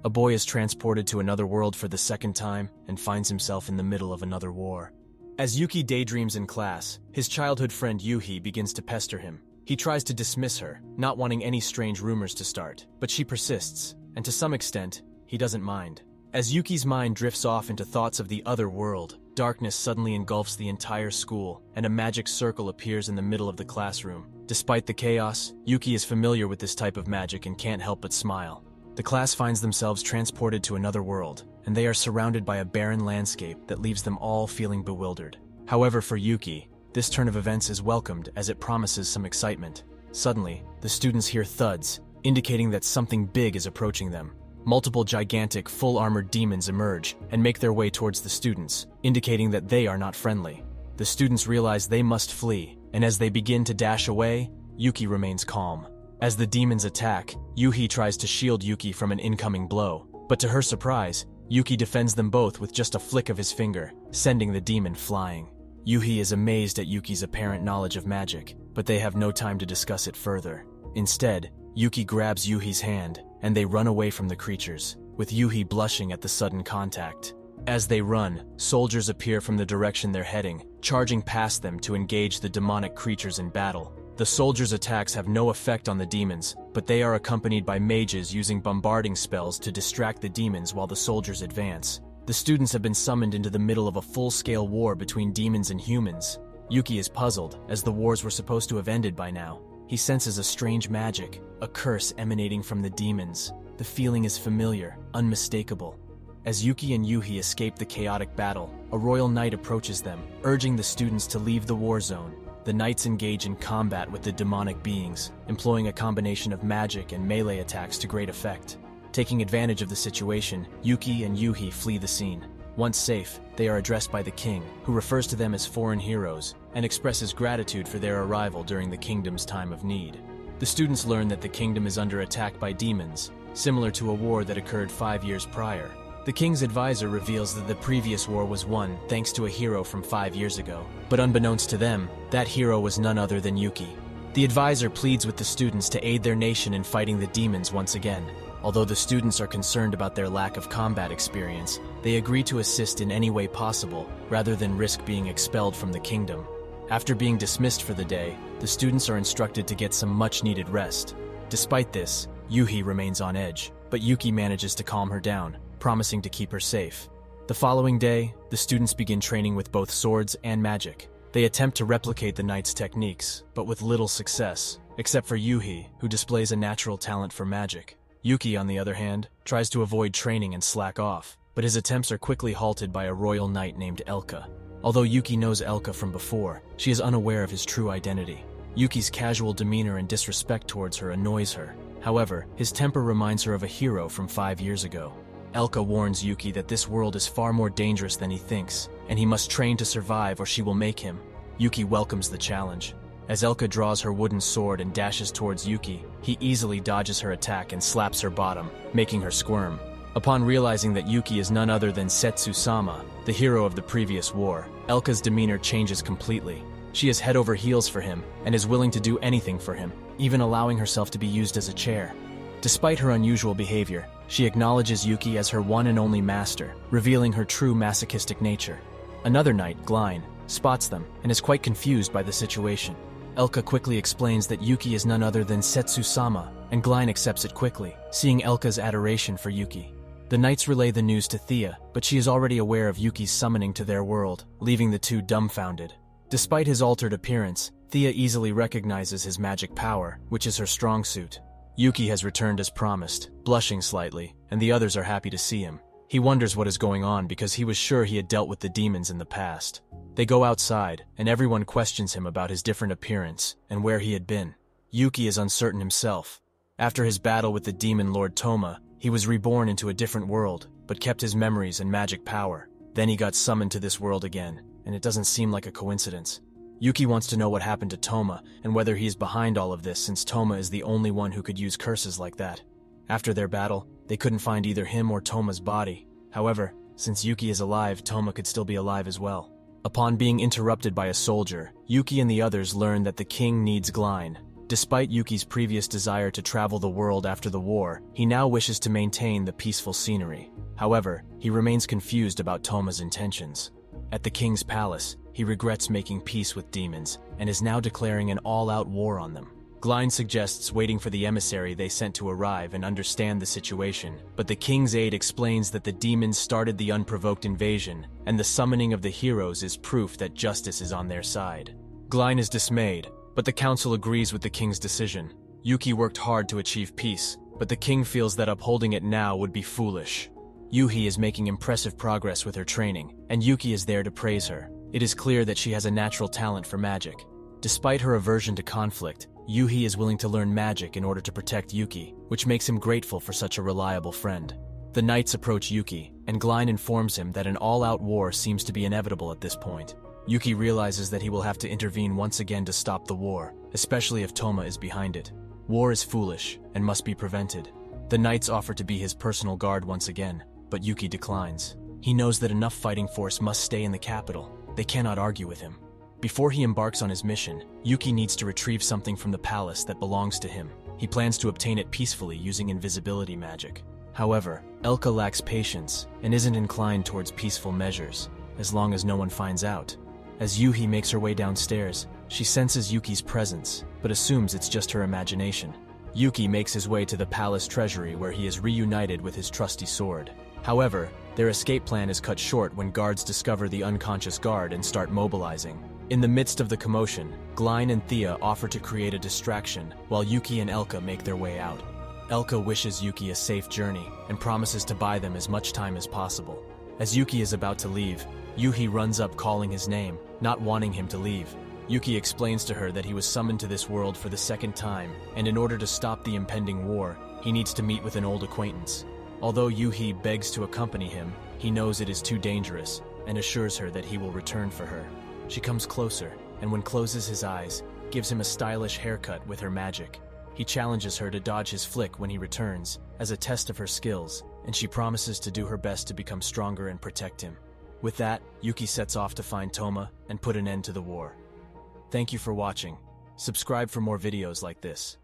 A boy is transported to another world for the second time and finds himself in the middle of another war. As Yuki daydreams in class, his childhood friend Yuhi begins to pester him. He tries to dismiss her, not wanting any strange rumors to start, but she persists, and to some extent, he doesn't mind. As Yuki's mind drifts off into thoughts of the other world, darkness suddenly engulfs the entire school, and a magic circle appears in the middle of the classroom. Despite the chaos, Yuki is familiar with this type of magic and can't help but smile. The class finds themselves transported to another world, and they are surrounded by a barren landscape that leaves them all feeling bewildered. However, for Yuki, this turn of events is welcomed as it promises some excitement. Suddenly, the students hear thuds, indicating that something big is approaching them. Multiple gigantic, full-armored demons emerge and make their way towards the students, indicating that they are not friendly. The students realize they must flee, and as they begin to dash away, Yuki remains calm. As the demons attack, Yuhi tries to shield Yuki from an incoming blow, but to her surprise, Yuki defends them both with just a flick of his finger, sending the demon flying. Yuhi is amazed at Yuki's apparent knowledge of magic, but they have no time to discuss it further. Instead, Yuki grabs Yuhi's hand, and they run away from the creatures, with Yuhi blushing at the sudden contact. As they run, soldiers appear from the direction they're heading, charging past them to engage the demonic creatures in battle. The soldiers' attacks have no effect on the demons, but they are accompanied by mages using bombarding spells to distract the demons while the soldiers advance. The students have been summoned into the middle of a full-scale war between demons and humans. Yuki is puzzled, as the wars were supposed to have ended by now. He senses a strange magic, a curse emanating from the demons. The feeling is familiar, unmistakable. As Yuki and Yuhi escape the chaotic battle, a royal knight approaches them, urging the students to leave the war zone. The knights engage in combat with the demonic beings, employing a combination of magic and melee attacks to great effect. Taking advantage of the situation, Yuki and Yuhi flee the scene. Once safe, they are addressed by the king, who refers to them as foreign heroes, and expresses gratitude for their arrival during the kingdom's time of need. The students learn that the kingdom is under attack by demons, similar to a war that occurred 5 years prior. The king's advisor reveals that the previous war was won thanks to a hero from 5 years ago, but unbeknownst to them, that hero was none other than Yuki. The advisor pleads with the students to aid their nation in fighting the demons once again. Although the students are concerned about their lack of combat experience, they agree to assist in any way possible, rather than risk being expelled from the kingdom. After being dismissed for the day, the students are instructed to get some much-needed rest. Despite this, Yuhi remains on edge, but Yuki manages to calm her down, promising to keep her safe. The following day, the students begin training with both swords and magic. They attempt to replicate the knight's techniques, but with little success, except for Yuhi, who displays a natural talent for magic. Yuki, on the other hand, tries to avoid training and slack off, but his attempts are quickly halted by a royal knight named Elka. Although Yuki knows Elka from before, she is unaware of his true identity. Yuki's casual demeanor and disrespect towards her annoys her. However, his temper reminds her of a hero from 5 years ago. Elka warns Yuki that this world is far more dangerous than he thinks, and he must train to survive or she will make him. Yuki welcomes the challenge. As Elka draws her wooden sword and dashes towards Yuki, he easily dodges her attack and slaps her bottom, making her squirm. Upon realizing that Yuki is none other than Setsu-sama, the hero of the previous war, Elka's demeanor changes completely. She is head over heels for him and is willing to do anything for him, even allowing herself to be used as a chair. Despite her unusual behavior, she acknowledges Yuki as her one and only master, revealing her true masochistic nature. Another knight, Glein, spots them and is quite confused by the situation. Elka quickly explains that Yuki is none other than Setsu-sama, and Glein accepts it quickly, seeing Elka's adoration for Yuki. The knights relay the news to Thea, but she is already aware of Yuki's summoning to their world, leaving the two dumbfounded. Despite his altered appearance, Thea easily recognizes his magic power, which is her strong suit. Yuki has returned as promised, blushing slightly, and the others are happy to see him. He wonders what is going on because he was sure he had dealt with the demons in the past. They go outside, and everyone questions him about his different appearance and where he had been. Yuki is uncertain himself. After his battle with the demon Lord Toma, he was reborn into a different world, but kept his memories and magic power. Then he got summoned to this world again, and it doesn't seem like a coincidence. Yuki wants to know what happened to Toma and whether he is behind all of this, since Toma is the only one who could use curses like that. After their battle, they couldn't find either him or Toma's body. However, since Yuki is alive, Toma could still be alive as well. Upon being interrupted by a soldier, Yuki and the others learn that the king needs Glein. Despite Yuki's previous desire to travel the world after the war, he now wishes to maintain the peaceful scenery. However, he remains confused about Toma's intentions. At the king's palace, he regrets making peace with demons and is now declaring an all-out war on them. Glein suggests waiting for the emissary they sent to arrive and understand the situation, but the king's aide explains that the demons started the unprovoked invasion, and the summoning of the heroes is proof that justice is on their side. Glein is dismayed, but the council agrees with the king's decision. Yuki worked hard to achieve peace, but the king feels that upholding it now would be foolish. Yuhi is making impressive progress with her training, and Yuki is there to praise her. It is clear that she has a natural talent for magic. Despite her aversion to conflict, Yuhi is willing to learn magic in order to protect Yuki, which makes him grateful for such a reliable friend. The knights approach Yuki, and Glein informs him that an all-out war seems to be inevitable at this point. Yuki realizes that he will have to intervene once again to stop the war, especially if Toma is behind it. War is foolish and must be prevented. The knights offer to be his personal guard once again, but Yuki declines. He knows that enough fighting force must stay in the capital. They cannot argue with him. Before he embarks on his mission, Yuki needs to retrieve something from the palace that belongs to him. He plans to obtain it peacefully using invisibility magic. However, Elka lacks patience and isn't inclined towards peaceful measures, as long as no one finds out. As Yuhi makes her way downstairs, she senses Yuki's presence, but assumes it's just her imagination. Yuki makes his way to the palace treasury where he is reunited with his trusty sword. However, their escape plan is cut short when guards discover the unconscious guard and start mobilizing. In the midst of the commotion, Glein and Thea offer to create a distraction while Yuki and Elka make their way out. Elka wishes Yuki a safe journey and promises to buy them as much time as possible. As Yuki is about to leave, Yuhi runs up calling his name, not wanting him to leave. Yuki explains to her that he was summoned to this world for the second time, and in order to stop the impending war, he needs to meet with an old acquaintance. Although Yuhi begs to accompany him, he knows it is too dangerous and assures her that he will return for her. She comes closer, and when closes his eyes, gives him a stylish haircut with her magic. He challenges her to dodge his flick when he returns, as a test of her skills, and she promises to do her best to become stronger and protect him. With that, Yuki sets off to find Toma and put an end to the war. Thank you for watching. Subscribe for more videos like this.